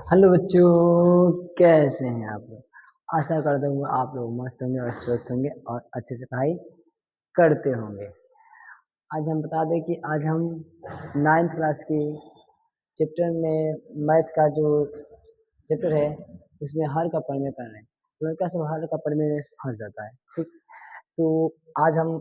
Hello बच्चों, कैसे हैं आप लोग। आशा करता हूँ आप लोग मस्त होंगे और स्वस्थ होंगे और अच्छे से पढ़ाई करते होंगे। आज हम बता दें कि आज हम नाइन्थ क्लास की चैप्टर में मैथ का जो चैप्टर है उसमें हर का प्रमेय कर रहे हैं। लड़का सब हर का प्रमेय में फंस जाता है। ठीक, तो आज हम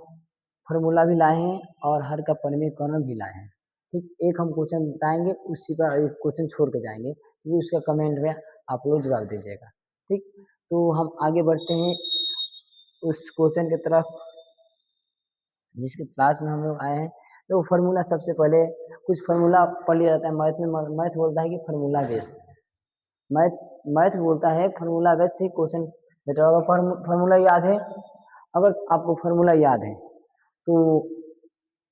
फॉर्मूला भी लाए हैं और हर का प्रमेय कॉर्नर भी लाए हैं। ठीक, एक हम क्वेश्चन बताएंगे, उसी पर एक क्वेश्चन छोड़ के जाएंगे, ये उसका कमेंट में आप लोग जवाब दीजिएगा। ठीक, तो हम आगे बढ़ते हैं उस क्वेश्चन की तरफ जिसके क्लास में हम लोग आए हैं। तो फार्मूला सबसे पहले कुछ फार्मूला पढ़ लिया जाता है मैथ में। मैथ बोलता है कि फार्मूला बेस, मैथ मैथ बोलता है फार्मूला बेस से क्वेश्चन बेटा होगा। फार्मूला याद है, अगर आपको फार्मूला याद है तो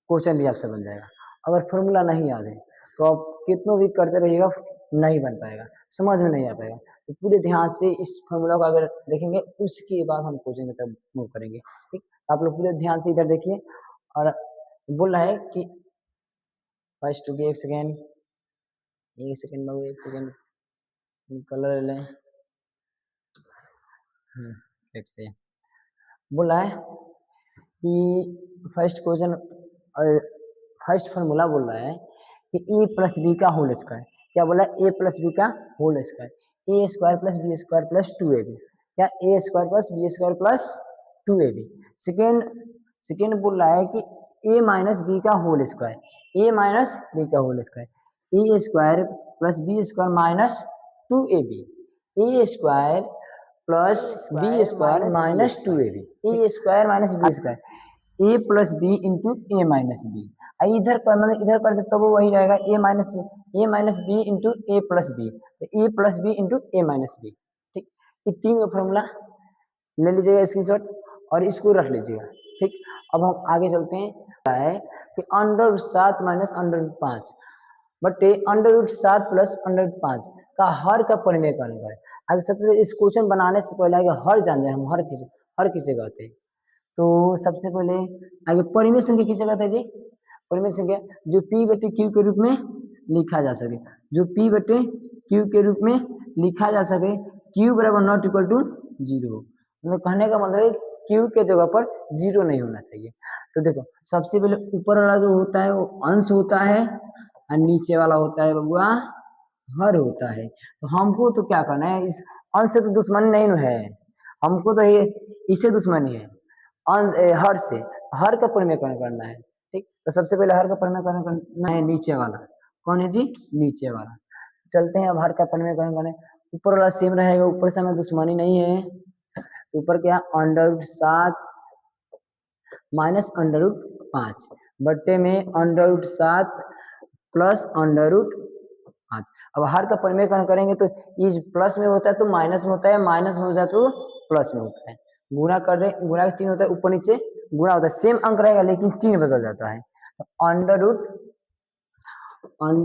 क्वेश्चन भी आपसे बन जाएगा। अगर फॉर्मूला नहीं याद है तो आप कितनों भी करते रहिएगा नहीं बन पाएगा, समझ में नहीं आ पाएगा। तो पूरे ध्यान से इस फॉर्मूला को अगर देखेंगे उसके बाद हम क्वेश्चन की तरफ मूव करेंगे। ठीक, आप लोग पूरे ध्यान से इधर देखिए। और बोल रहा है कि फर्स्ट टू बी, एक सेकेंड बाबू, एक सेकेंड कलर लें। एक से बोला है कि फर्स्ट फार्मूला बोल रहा है कि ए प्लस बी का होल स्क्वायर। क्या बोला? ए प्लस बी का whole square, a square plus b square plus 2ab। क्या? A square plus b square plus 2ab। Second second बोल रहा है कि ए माइनस बी का whole square, a minus b का whole square, a square plus b square minus 2ab। A square plus b square minus 2ab, a square minus b square, A plus b into a minus B. इधर कर दे तो वो वही रहेगा, ए minus B into ए plus B, तो ए plus b into a minus B. ठीक, ये तीन का फॉर्मूला ले लीजिएगा स्क्रीनशॉट और इसको रख लीजिएगा। ठीक, अब हम आगे चलते हैं। है कि under root 7 minus under root 5 बटे under root 7 plus under root 5 का हर का परिमेय करने का है। आगे सबसे पहले इस क्वेश्चन बनाने से पहले आगे हर जान जाए हम हर किसे कहते हैं। तो सबसे पहले आगे परिमेय संख्या किसे कहते हैं जी? परिमेय संख्या जो p बटे q के रूप में लिखा जा सके, जो p बटे q के रूप में लिखा जा सके, q बराबर नॉट इक्वल टू 0। मतलब कहने का मतलब है q के जगह पर 0 नहीं होना चाहिए। तो देखो सबसे पहले ऊपर वाला जो होता है वो अंश होता है और नीचे वाला होता है बबुआ हर होता है। तो हमको तो क्या करना है, इस अंश से तो दुश्मनी नहीं है, हमको तो ये इससे दुश्मनी है हर से। हर का परिमेयकरण करना है। ठीक, तो सबसे पहले हर का परिमेयकरण करना है नीचे वाला। कौन है जी? नीचे वाला। चलते हैं अब हर का परिमेयकरण करने। ऊपर वाला सेम रहेगा, ऊपर से हमें दुश्मनी नहीं है। ऊपर क्या? Under root 7 minus under root 5 बट्टे में under root 7 plus under root 5। अब हर का परिमेयकरण करेंगे तो इस प्लस में होता है तो माइनस में होता है, माइनस में हो जाए तो प्लस में होता है। गुणा कर रहे, गुणा का चिन्ह होता है ऊपर नीचे गुणा होता है, सेम अंक रहेगा लेकिन चिन्ह बदल जाता है। तो under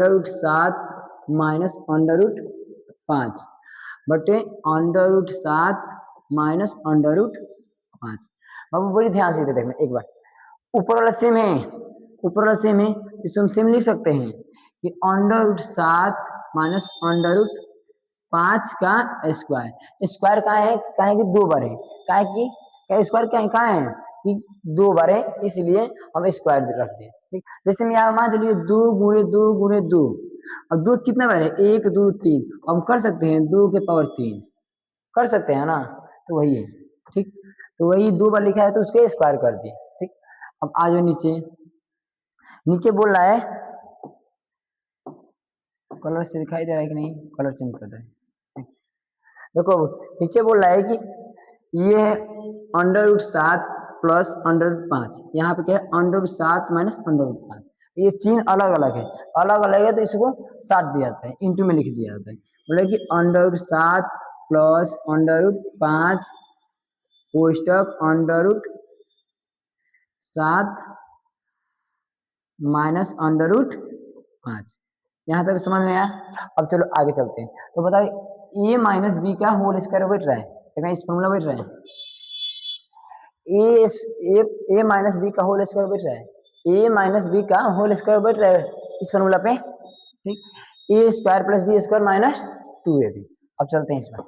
root 7 minus under root 5 बटे under root 7 minus under root 5। अब बड़ी ध्यान से देखना एक बार, ऊपर वाला सेम है, ऊपर वाला सेम है, इसको हम सेम लिख सकते हैं कि under root 7 minus under root 5 का स्क्वायर। स्क्वायर कहाँ है? कहाँ है कि 2 बार है, कहाँ है कि क्या स्क्वायर कहाँ है कि 2 बार है, इसलिए हम स्क्वायर रख दें। ठीक, जैसे मैं यहाँ मान चलिए 2 गुणे 2 गुणे 2, अब 2 कितना बार है? 1 2 3, हम कर सकते हैं 2 के पावर 3 कर सकते हैं ना, तो वही है। ठीक, तो वही 2 बार लिखा है तो उसके स्क्वायर कर दिए। ठीक, अब आ जाओ नीचे। नीचे बोल रहा है, कलर से दिखाई दे रहा है कि नहीं? कलर चेंज कर दे। देखो नीचे बोल रहा है कि ये है under root 7 plus under root 5, यहाँ पे क्या है? Under root 7 minus under root 5। ये चिन्ह अलग अलग है, अलग अलग है तो इसको साथ दिया जाता है, इंटू में लिख दिया जाता है। बोले कि under root 7 plus under root 5 कोष्टक under root 7 minus under root 5। यहाँ तक समझ में आया? अब चलो आगे चलते हैं। तो बताइए ए माइनस बी का होल स्क्वायर बैठ रहा है, देखना इस फॉर्मूला बैठ रहा है, ए माइनस बी का होल स्क्वायर बैठ रहा है, ए माइनस बी का होल स्क्वायर बैठ रहा है इस फॉर्मूला पे। ठीक, a square plus b square minus 2ab। अब चलते हैं इसमें,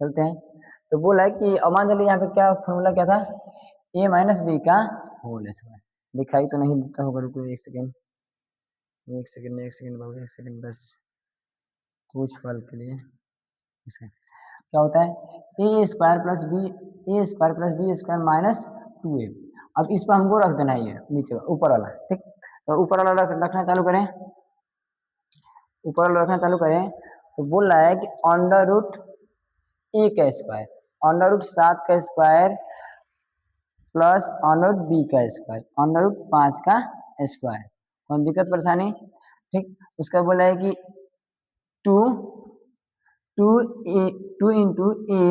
चलते हैं। तो बोला है कि अब मान लीजिए यहाँ पे क्या फॉर्मूला क्या था, a माइनस बी का होल स्क्वायर। दिखाई तो नहीं देता होगा, रुको एक सेकेंड, एक सेकेंड, एक सेकेंड बाबू, एक सेकेंड बस कुछ फल के लिए। इसका क्या होता है, a square plus b square minus 2ab। अब इस पर हमको रख देना है नीचे ऊपर वाला, ठीक। तो ऊपर वाला रखना चालू करें, ऊपर वाला रखना चालू करें। तो बोल रहा है कि अंडर रूट ए का स्क्वायर, अंडर रूट 7 का square plus under root b का स्क्वायर, अंडर रूट 5 का स्क्वायर। कौन दिक्कत परेशानी, ठीक। उसका बोला है कि 2 इंटू ए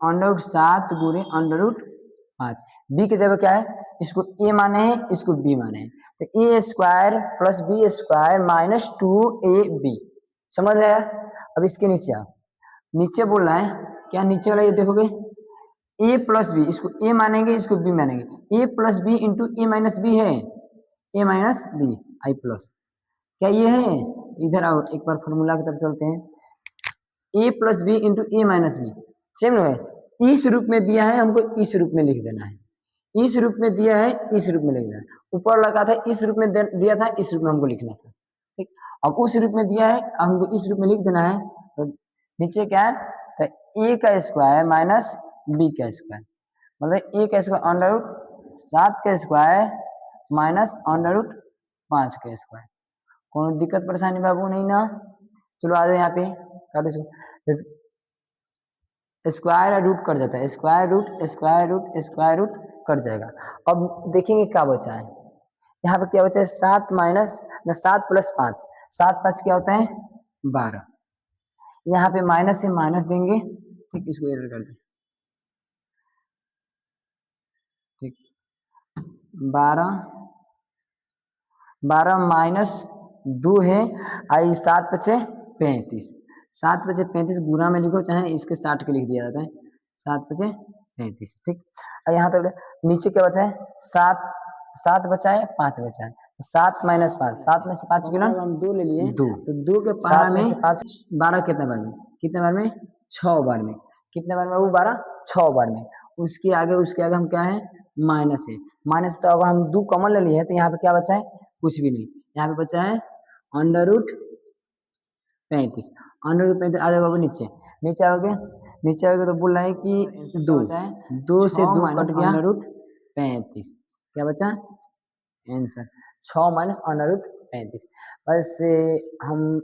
अंडर रूट 7 गुणे अंडर रूट 5। बी की जगह क्या है, इसको ए माने हैं, इसको बी माने हैं। तो a square plus b square minus 2ab, समझ रहे हैं। अब इसके नीचे आओ, नीचे बोल रहा है क्या, नीचे वाला ये देखोगे a प्लस बी, इसको a मानेंगे, इसको b मानेंगे। a plus b into a minus b है, a minus b i plus, क्या ये है। इधर आओ एक बार फॉर्मूला की तरफ चलते हैं, a plus b into a minus b same है। इस रूप में दिया है, हमको इस रूप में लिख देना है, इस रूप में दिया है, इस रूप में लिख देना है। ऊपर लगा था इस रूप में दिया था, इस रूप में हमको लिखना था, ठीक। अब उस रूप में दिया है, हमको इस रूप में लिख देना है। तो नीचे क्या है, तो a का स्क्वायर माइनस बी का स्क्वायर, मतलब a का स्क्वायर अंडर रूट 7 का स्क्वायर माइनस अंडर रूट 5 का स्क्वायर। कौन दिक्कत परेशानी बाबू, नहीं ना। चलो आ जाओ यहाँ पे, काटो स्क्वायर रूट कट जाता है, स्क्वायर रूट कट जाएगा। अब देखेंगे क्या बचा है, यहाँ पे क्या बचा है, 7 माइनस 7 प्लस 5, 7 5 क्या होता है 12। यहाँ पे माइनस से माइनस देंगे, ठीक, इसको एरर कर दें, ठीक। 12 माइनस 2 है, आई 7 पचे 35, 7 पचे 35 गुना में लिखो, चाहे इसके 60 के लिख दिया जाता है, 7 पचे 35, ठीक। और यहाँ तक नीचे क्या बचा है, 7 बचा है, 5 बचा है। 7 माइनस 5, 7 में से 5 गिना, हम 2 ले लिए, 2, तो 2 के 7 में से 5, 12 कितने बार में, कितने बार में 6 बार में, कितने बार में वो 12 6 बार में। उसके आगे हम क्या है, माइनस है, माइनस। तो अगर हम 2 कॉमन ले लिए तो यहाँ पे क्या बचा है, कुछ भी नहीं, यहाँ पे बचा है अंडर रूट 35, अंडर रूट 35। आ जाओ बाबू नीचे, नीचे आओगे, नीचे आओगे तो बोल रहा है कि 2 से 2 कट गया, अंडर रूट 35, क्या बचा आंसर 6 माइनस अंडर रूट 35। बस हम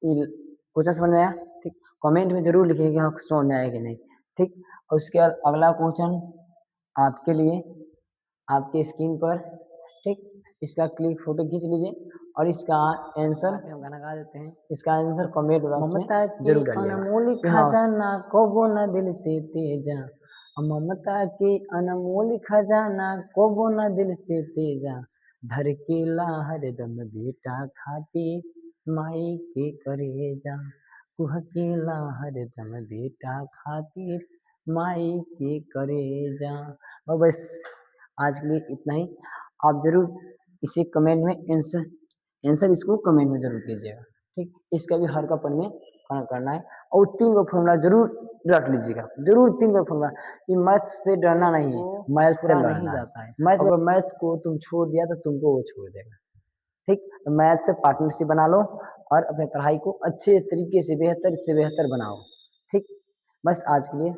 क्वेश्चन समझ में आया, ठीक। कमेंट में जरूर लिखिए कि हाँ समझ में आया कि नहीं, ठीक। और उसके बाद अगला क्वेश्चन आपके लिए, आपके स्क्रीन पर, ठीक। इसका क्लिक फोटो खींच लीजिए और इसका आंसर हम गाना गा देते हैं, इसका आंसर कमेंट बॉक्स में जरूर डालिएगा। अनमोल खजाना कोबो न दिल से तेजा, ममता के अनमोल खजाना कोबो न दिल से तेजा, धड़केला हरदम बेटा खातिर माई के करेजा, कुहकेला हरदम बेटा खातिर माई के करेजा। और बस आज के लिए इतना ही। आप जरूर इसे कमेंट में आंसर इसको कमेंट में जरूर कीजिएगा, ठीक। इसका भी हर का पन में करना है, और 3 गो फॉर्मूला जरूर रख लीजिएगा, जरूर 3 गो फॉर्मूला। ये मैथ से डरना नहीं है, मैथ से नहीं जाता है, मैथ अगर मैथ को तुम छोड़ दिया तो तुमको वो छोड़ देगा, ठीक। तो मैथ से पार्टनरशिप बना लो और अपने पढ़ाई को अच्छे तरीके से बेहतर बनाओ, ठीक। बस आज के लिए